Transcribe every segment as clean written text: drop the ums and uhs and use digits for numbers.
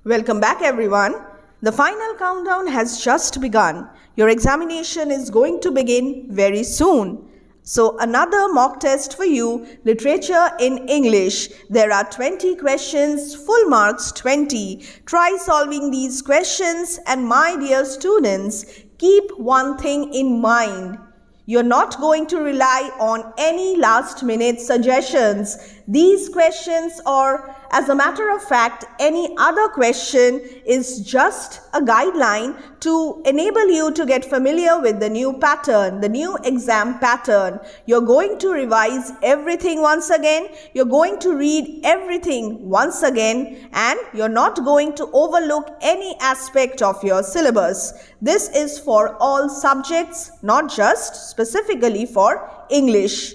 Welcome back everyone. The final countdown has just begun. Your examination is going to begin very soon. So another mock test for you, literature in English. There are 20 questions, full marks 20. Try solving these questions and my dear students, keep one thing in mind. You're not going to rely on any last-minute suggestions. These questions, or as a matter of fact, any other question is just a guideline to enable you to get familiar with the new pattern, the new exam pattern. You're going to revise everything once again. You're going to read everything once again, and you're not going to overlook any aspect of your syllabus. This is for all subjects, not just specifically for English.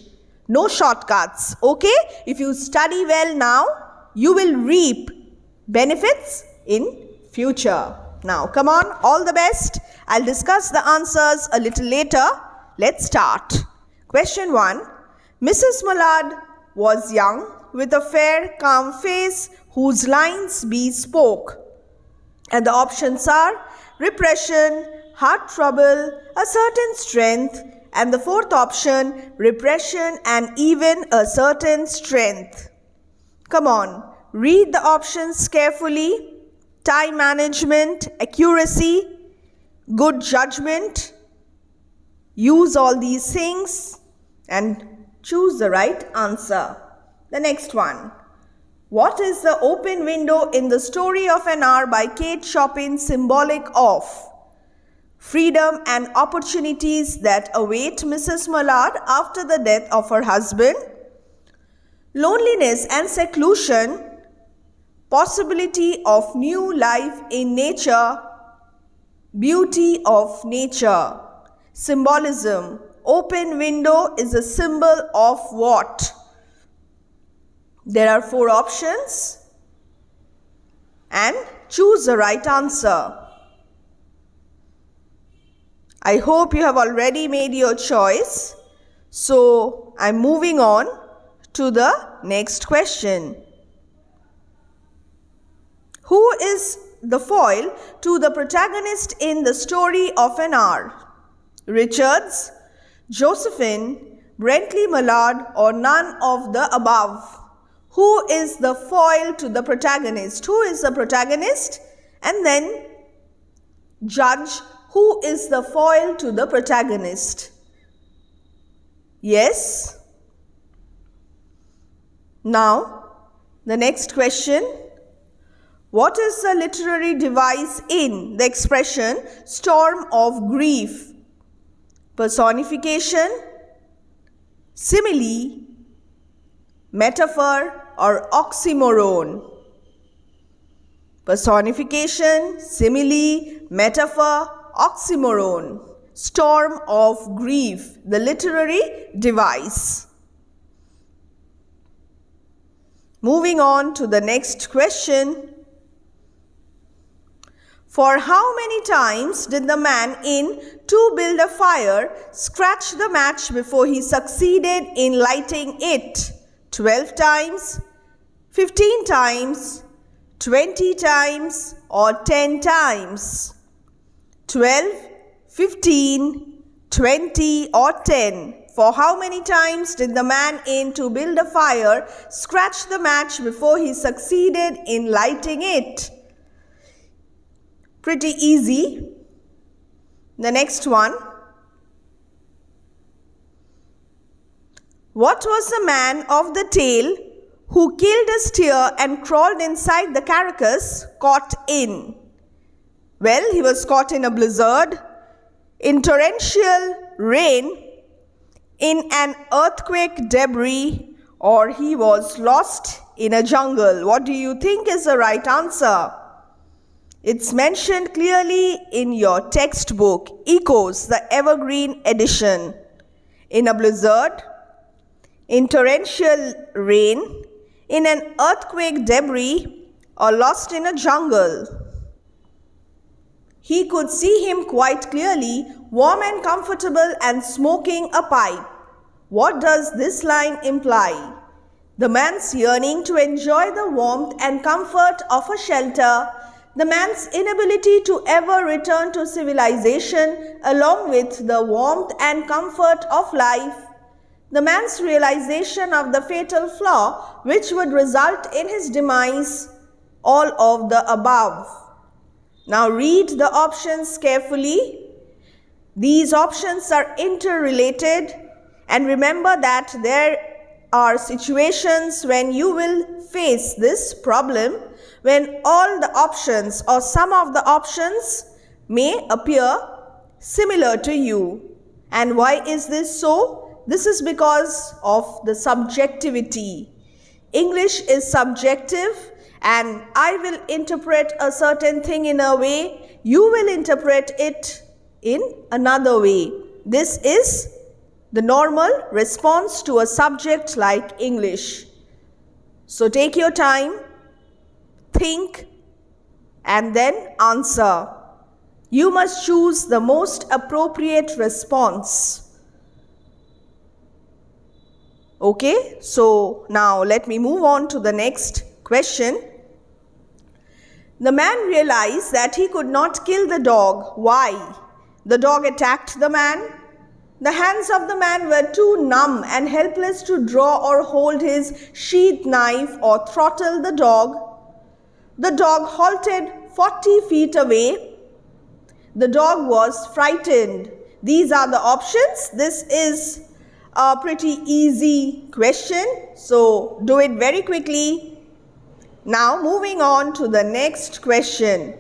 No shortcuts, okay? If you study well now, you will reap benefits in future. Now, come on, all the best. I'll discuss the answers a little later. Let's start. Question 1. Mrs. Mallard was young, with a fair, calm face, whose lines be spoke. And the options are repression, heart trouble, a certain strength, and the fourth option, repression and even a certain strength. Come on, read the options carefully. Time management, accuracy, good judgment. Use all these things and choose the right answer. The next one. What is the open window in The Story of an Hour by Kate Chopin symbolic of? Freedom and opportunities that await Mrs. Mallard after the death of her husband. Loneliness and seclusion. Possibility of new life in nature. Beauty of nature. Symbolism. Open window is a symbol of what? There are 4 options and choose the right answer. I hope you have already made your choice. So I'm moving on to the next question. Who is the foil to the protagonist in The Story of an Hour? Richards, Josephine, Brentley Mallard, or none of the above? Who is the foil to the protagonist? Who is the protagonist? And then judge who is the foil to the protagonist. Yes? Now, the next question. What is the literary device in the expression storm of grief? Personification, simile, metaphor, or oxymoron? Personification, simile, metaphor, oxymoron. Storm of grief, the literary device. Moving on to the next question. For how many times did the man in To Build a Fire scratch the match before he succeeded in lighting it? 12 times, 15 times, 20 times, or 10 times? 12, 15, 20, or 10. For how many times did the man in To Build a Fire scratch the match before he succeeded in lighting it? Pretty easy. The next one. What was the man of the tale who killed a steer and crawled inside the carcass caught in? Well, he was caught in a blizzard, in torrential rain, in an earthquake debris, or he was lost in a jungle. What do you think is the right answer? It's mentioned clearly in your textbook, Echoes, the Evergreen Edition. In a blizzard, in torrential rain, in an earthquake debris, or lost in a jungle. He could see him quite clearly, warm and comfortable and smoking a pipe. What does this line imply? The man's yearning to enjoy the warmth and comfort of a shelter the man's inability to ever return to civilization along with the warmth and comfort of life, the man's realization of the fatal flaw which would result in his demise, all of the above. Now read the options carefully. These options are interrelated, and remember that there are situations when you will face this problem when all the options or some of the options may appear similar to you. And why is this so? This is because of the subjectivity. English is subjective, and I will interpret a certain thing in a way, you will interpret it in another way. This is the normal response to a subject like English. So take your time, think, and then answer. You must choose the most appropriate response. Okay, so now let me move on to the next question. The man realized that he could not kill the dog. Why? The dog attacked the man. The hands of the man were too numb and helpless to draw or hold his sheath knife or throttle the dog. The dog halted 40 feet away. The dog was frightened. These are the options. This is a pretty easy question, so do it very quickly. Now moving on to the next question.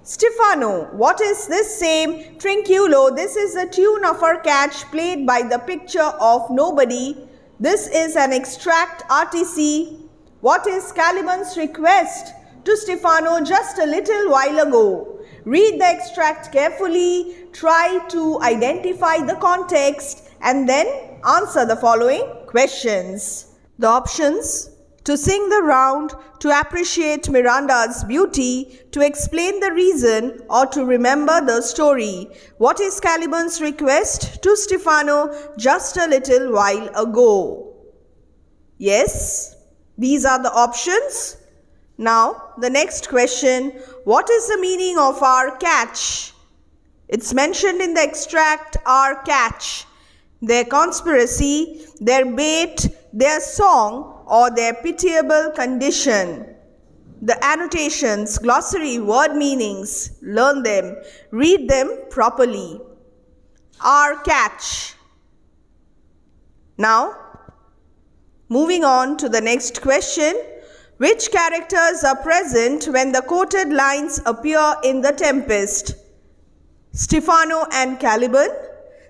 Stefano, what is this same Trinculo? This is the tune of our catch played by the picture of nobody. This is an extract RTC. What is Caliban's request to Stefano just a little while ago? Read the extract carefully, try to identify the context, and then answer the following questions. The options: to sing the round, to appreciate Miranda's beauty, to explain the reason, or to remember the story. What is Caliban's request to Stefano just a little while ago? Yes, these are the options. Now, the next question. What is the meaning of our catch? It's mentioned in the extract, our catch. Their conspiracy, their bait, their song, or their pitiable condition. The annotations, glossary, word meanings, learn them, read them properly. Our catch. Now, moving on to the next question. Which characters are present when the quoted lines appear in The Tempest? Stefano and Caliban,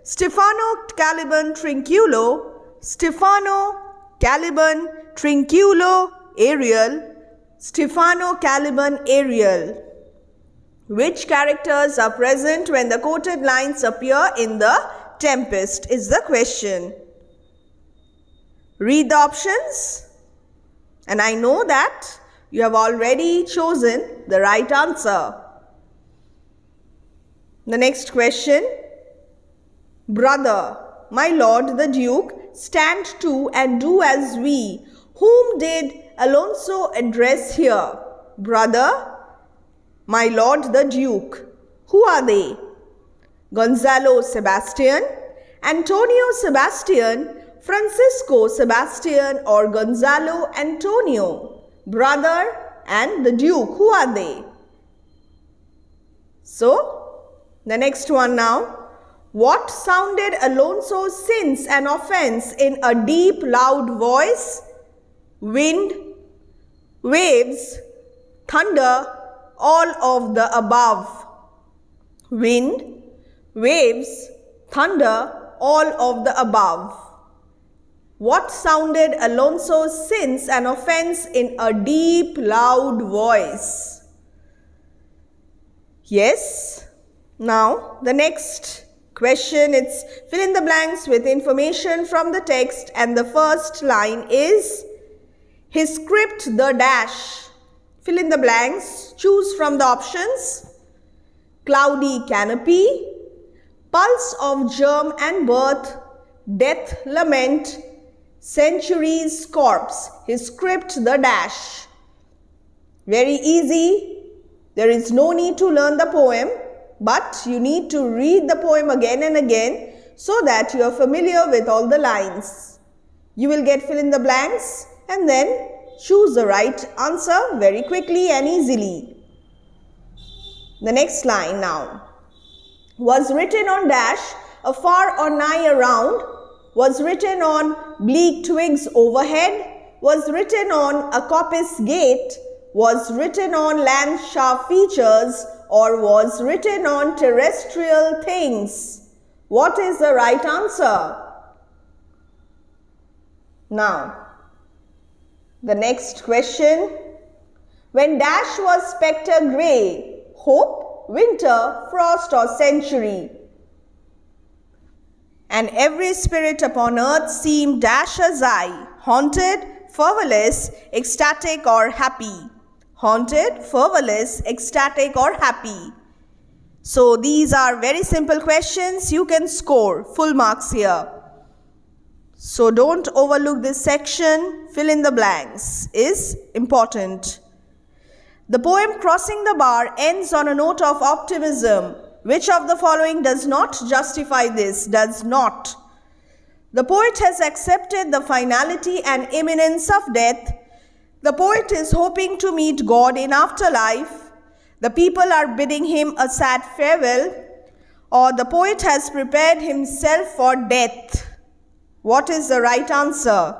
Stefano, Caliban, Trinculo, Stefano, Caliban, Trinculo, Ariel, Stefano, Caliban, Ariel. Which characters are present when the quoted lines appear in The Tempest is the question. Read the options. And I know that you have already chosen the right answer. The next question. Brother, my lord the Duke, stand to and do as we. Whom did Alonso address here? Brother, my lord the Duke. Who are they? Gonzalo Sebastian, Antonio Sebastian, Francisco Sebastian, or Gonzalo Antonio. Brother and the Duke, who are they? So, the next one now. What sounded Alonso's sins and offense in a deep, loud voice? Wind, waves, thunder, all of the above. Wind, waves, thunder, all of the above. What sounded Alonso's sins and offense in a deep, loud voice? Yes. Now, the next question, it's fill in the blanks with information from the text, and the first line is his script the dash. Fill in the blanks, choose from the options. Cloudy canopy, pulse of germ and birth, death lament, century's corpse. His script the dash. Very easy. There is no need to learn the poem, but you need to read the poem again and again so that you are familiar with all the lines. You will get fill in the blanks and then choose the right answer very quickly and easily. The next line now. Was written on dash, afar or nigh around. Was written on bleak twigs overhead. Was written on a coppice gate. Was written on land sharp features, or was written on terrestrial things. What is the right answer? Now, the next question. When dash was spectre grey, hope, winter, frost or century. And every spirit upon earth seemed dash as I, haunted, fervorless, ecstatic or happy. Haunted, fervorless, ecstatic or happy. So these are very simple questions. You can score full marks here. So don't overlook this section. Fill in the blanks is important. The poem Crossing the Bar ends on a note of optimism. Which of the following does not justify this? Does not. The poet has accepted the finality and imminence of death. The poet is hoping to meet God in afterlife. The people are bidding him a sad farewell. Or the poet has prepared himself for death. What is the right answer?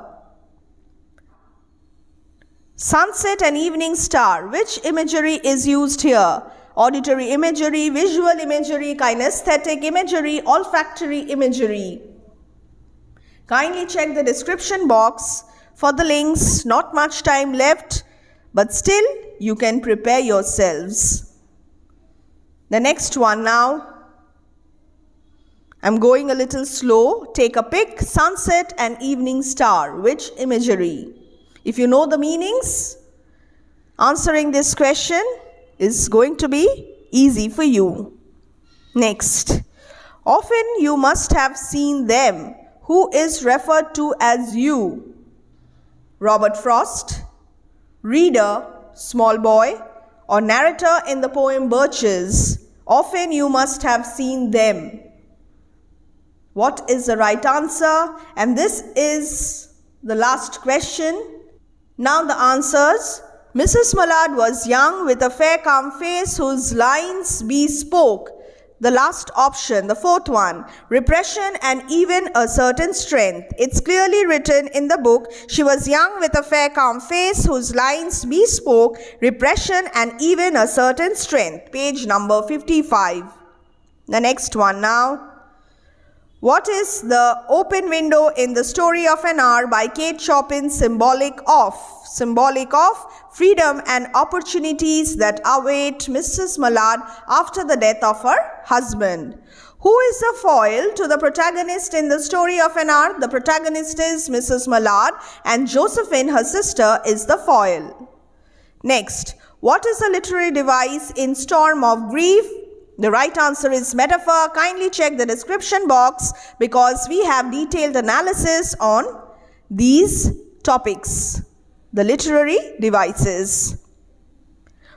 Sunset and evening star. Which imagery is used here? Auditory imagery, visual imagery, kinesthetic imagery, olfactory imagery. Kindly check the description box for the links. Not much time left, but still you can prepare yourselves. The next one now. I'm going a little slow. Take a pick. Sunset and evening star. Which imagery? If you know the meanings, answering this question is going to be easy for you. Next. Often you must have seen them. Who is referred to as you? Robert Frost, reader, small boy, or narrator in the poem Birches. Often you must have seen them. What is the right answer? And this is the last question. Now the answers. Mrs. Mallard was young with a fair calm face whose lines bespoke. The last option, the fourth one, repression and even a certain strength. It's clearly written in the book. She was young with a fair calm face whose lines bespoke repression and even a certain strength. Page number 55. The next one now. What is the open window in The Story of an Hour by Kate Chopin symbolic of? Symbolic of freedom and opportunities that await Mrs. Mallard after the death of her husband. Who is the foil to the protagonist in The Story of an Hour? The protagonist is Mrs. Mallard and Josephine, her sister, is the foil. Next, what is a literary device in Storm of Grief? The right answer is metaphor. Kindly check the description box because we have detailed analysis on these topics. The literary devices.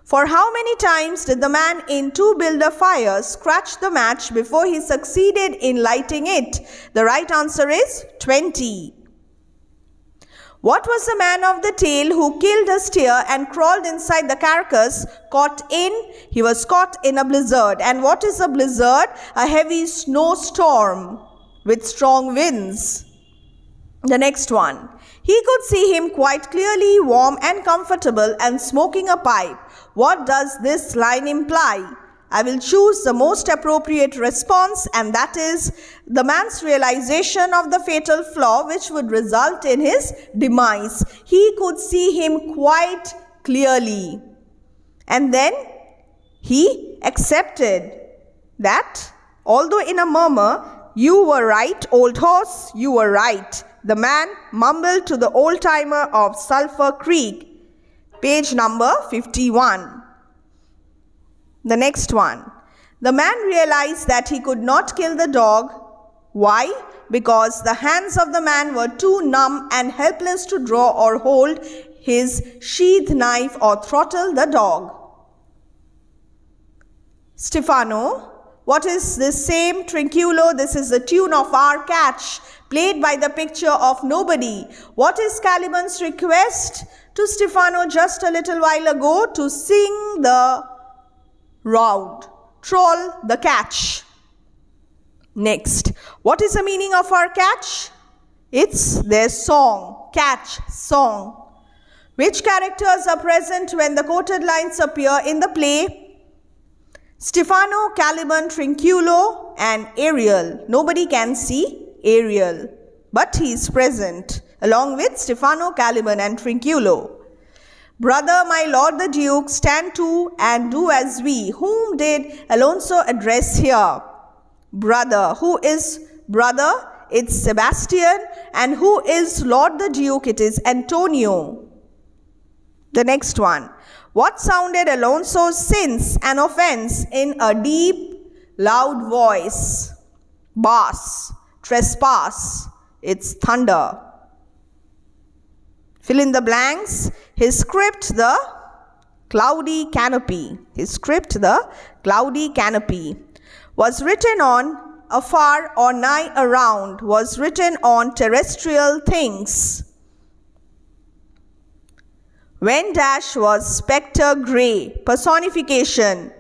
For how many times did the man in To Build a Fire scratch the match before he succeeded in lighting it? The right answer is 20. What was the man of the tale who killed a steer and crawled inside the carcass caught in? He was caught in a blizzard. And what is a blizzard? A heavy snowstorm with strong winds. The next one. He could see him quite clearly, warm and comfortable and smoking a pipe. What does this line imply? I will choose the most appropriate response, and that is the man's realization of the fatal flaw which would result in his demise. He could see him quite clearly. And then he accepted that, although in a murmur, "You were right, old horse, you were right," the man mumbled to the old-timer of Sulphur Creek. Page number 51. The next one. The man realized that he could not kill the dog. Why? Because the hands of the man were too numb and helpless to draw or hold his sheath knife or throttle the dog. Stefano. What is this same trinculo? This is the tune of our catch, played by the picture of nobody. What is Caliban's request to Stefano just a little while ago? To sing the round, troll the catch. Next, what is the meaning of our catch? It's their song, catch, song. Which characters are present when the quoted lines appear in the play? Stefano, Caliban, Trinculo and Ariel. Nobody can see Ariel, but he is present along with Stefano, Caliban and Trinculo. Brother, my lord the Duke, stand to and do as we. Whom did Alonso address here? Brother. Who is brother? It's Sebastian. And who is Lord the Duke? It is Antonio. The next one. What sounded Alonso's sins and offense in a deep, loud voice? Bass. Trespass. It's thunder. Fill in the blanks. His script, the cloudy canopy. His script, the cloudy canopy. Was written on afar or nigh around. Was written on terrestrial things. When dash was spectre grey. Personification.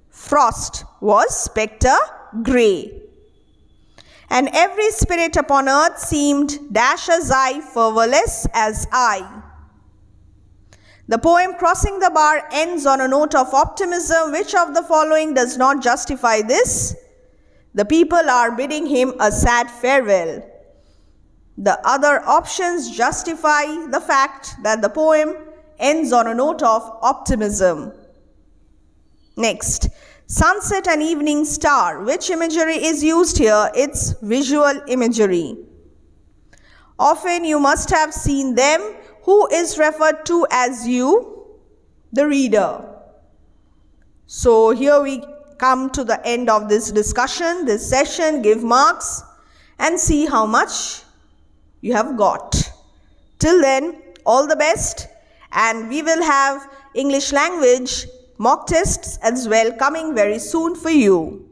Frost was spectre grey. And every spirit upon earth seemed dash as I, fervorless as I. The poem Crossing the Bar ends on a note of optimism. Which of the following does not justify this? The people are bidding him a sad farewell. The other options justify the fact that the poem ends on a note of optimism. Next, sunset and evening star. Which imagery is used here? It's visual imagery. Often you must have seen them. Who is referred to as you? The reader. So here we come to the end of this discussion, this session. Give marks and see how much you have got. Till then, all the best. And we will have English language mock tests as well coming very soon for you.